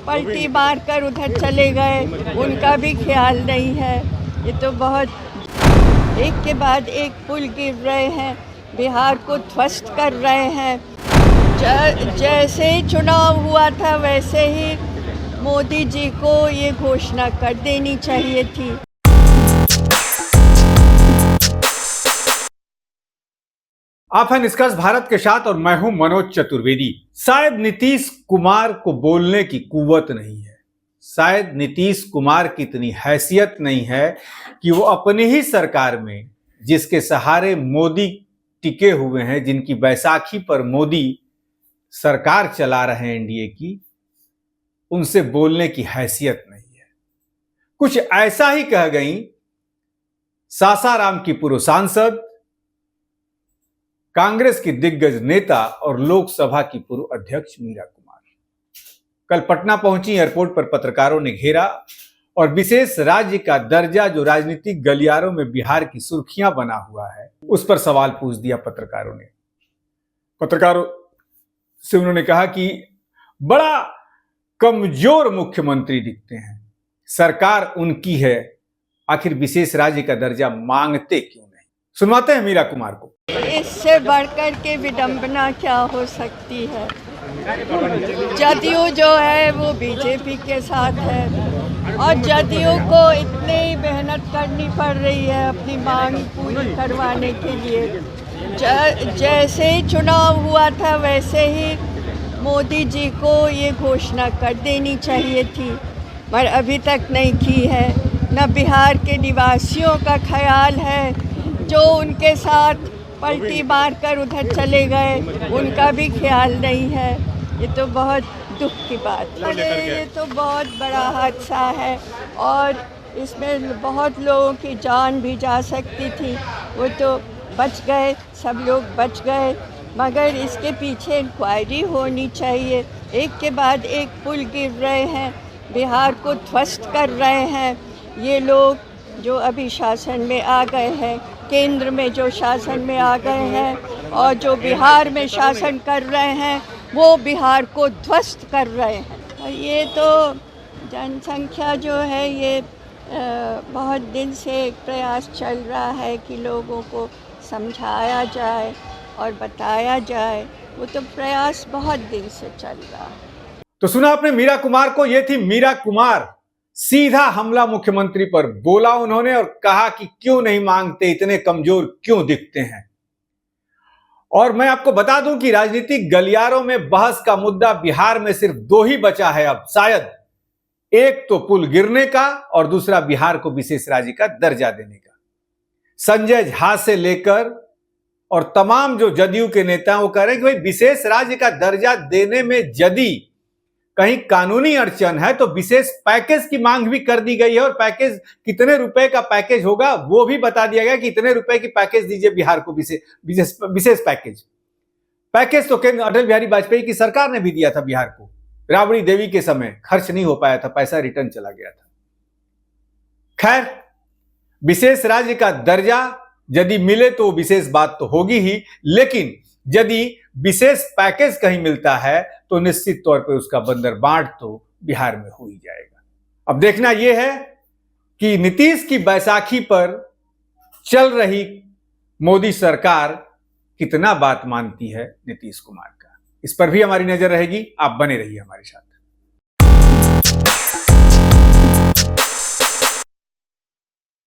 पलटी मार कर उधर चले गए, उनका भी ख्याल नहीं है। ये तो बहुत एक के बाद एक पुल गिर रहे हैं, बिहार को ध्वस्त कर रहे हैं। जैसे ही चुनाव हुआ था वैसे ही मोदी जी को ये घोषणा कर देनी चाहिए थी। आप हैं निष्कर्ष भारत के साथ और मैं हूं मनोज चतुर्वेदी। शायद नीतीश कुमार को बोलने की कुव्वत नहीं है, शायद नीतीश कुमार की इतनी हैसियत नहीं है कि वो अपनी ही सरकार में, जिसके सहारे मोदी टिके हुए हैं, जिनकी बैसाखी पर मोदी सरकार चला रहे हैं एनडीए की, उनसे बोलने की हैसियत नहीं है। कुछ ऐसा ही कह गई सासाराम की पूर्व सांसद, कांग्रेस की दिग्गज नेता और लोकसभा की पूर्व अध्यक्ष मीरा कुमार। कल पटना पहुंची, एयरपोर्ट पर पत्रकारों ने घेरा और विशेष राज्य का दर्जा जो राजनीतिक गलियारों में बिहार की सुर्खियां बना हुआ है, उस पर सवाल पूछ दिया पत्रकारों ने। पत्रकारों से उन्होंने कहा कि बड़ा कमजोर मुख्यमंत्री दिखते हैं, सरकार उनकी है, आखिर विशेष राज्य का दर्जा मांगते क्यों नहीं? सुनवाते हैं मीरा कुमार को। इससे बढ़कर के विडंबना क्या हो सकती है? जदयू जो है वो बीजेपी के साथ है और जदयू को इतनी मेहनत करनी पड़ रही है अपनी मांग पूरी करवाने के लिए। जैसे ही चुनाव हुआ था वैसे ही मोदी जी को ये घोषणा कर देनी चाहिए थी, पर अभी तक नहीं की है। न बिहार के निवासियों का ख्याल है, जो उनके साथ पलटी मार कर उधर चले गए, उनका भी ख्याल नहीं है। ये तो बहुत दुख की बात है। ये तो बहुत बड़ा हादसा है और इसमें बहुत लोगों की जान भी जा सकती थी, वो तो बच गए, सब लोग बच गए, मगर इसके पीछे इंक्वायरी होनी चाहिए। एक के बाद एक पुल गिर रहे हैं, बिहार को ध्वस्त कर रहे हैं ये लोग जो अभी शासन में आ गए हैं, केंद्र में जो शासन में आ गए हैं और जो बिहार में शासन कर रहे हैं, वो बिहार को ध्वस्त कर रहे हैं। और ये तो जनसंख्या जो है ये बहुत दिन से एक प्रयास चल रहा है कि लोगों को समझाया जाए और बताया जाए, वो तो प्रयास बहुत दिन से चल रहा है। तो सुना आपने मीरा कुमार को। ये थी मीरा कुमार। सीधा हमला मुख्यमंत्री पर बोला उन्होंने और कहा कि क्यों नहीं मांगते, इतने कमजोर क्यों दिखते हैं। और मैं आपको बता दूं कि राजनीतिक गलियारों में बहस का मुद्दा बिहार में सिर्फ दो ही बचा है अब, शायद। एक तो पुल गिरने का और दूसरा बिहार को विशेष राज्य का दर्जा देने का। संजय झा से लेकर और तमाम जो जदयू के नेता हैं वो कह रहे हैं कि भाई विशेष राज्य का दर्जा देने में यदि कहीं कानूनी अड़चन है तो विशेष पैकेज की मांग भी कर दी गई है और पैकेज कितने रुपए का पैकेज होगा वो भी बता दिया गया कि इतने रुपए की पैकेज दीजिए बिहार को, विशेष पैकेज तो केंद्र अटल बिहारी वाजपेयी की सरकार ने भी दिया था बिहार को। राबड़ी देवी के समय खर्च नहीं हो पाया था, पैसा रिटर्न चला गया था। खैर, विशेष राज्य का दर्जा यदि मिले तो विशेष बात तो होगी ही, लेकिन यदि विशेष पैकेज कहीं मिलता है तो निश्चित तौर पर उसका बंदरबांट तो बिहार में हो ही जाएगा। अब देखना यह है कि नीतीश की बैसाखी पर चल रही मोदी सरकार कितना बात मानती है नीतीश कुमार का। इस पर भी हमारी नजर रहेगी। आप बने रहिए हमारे साथ।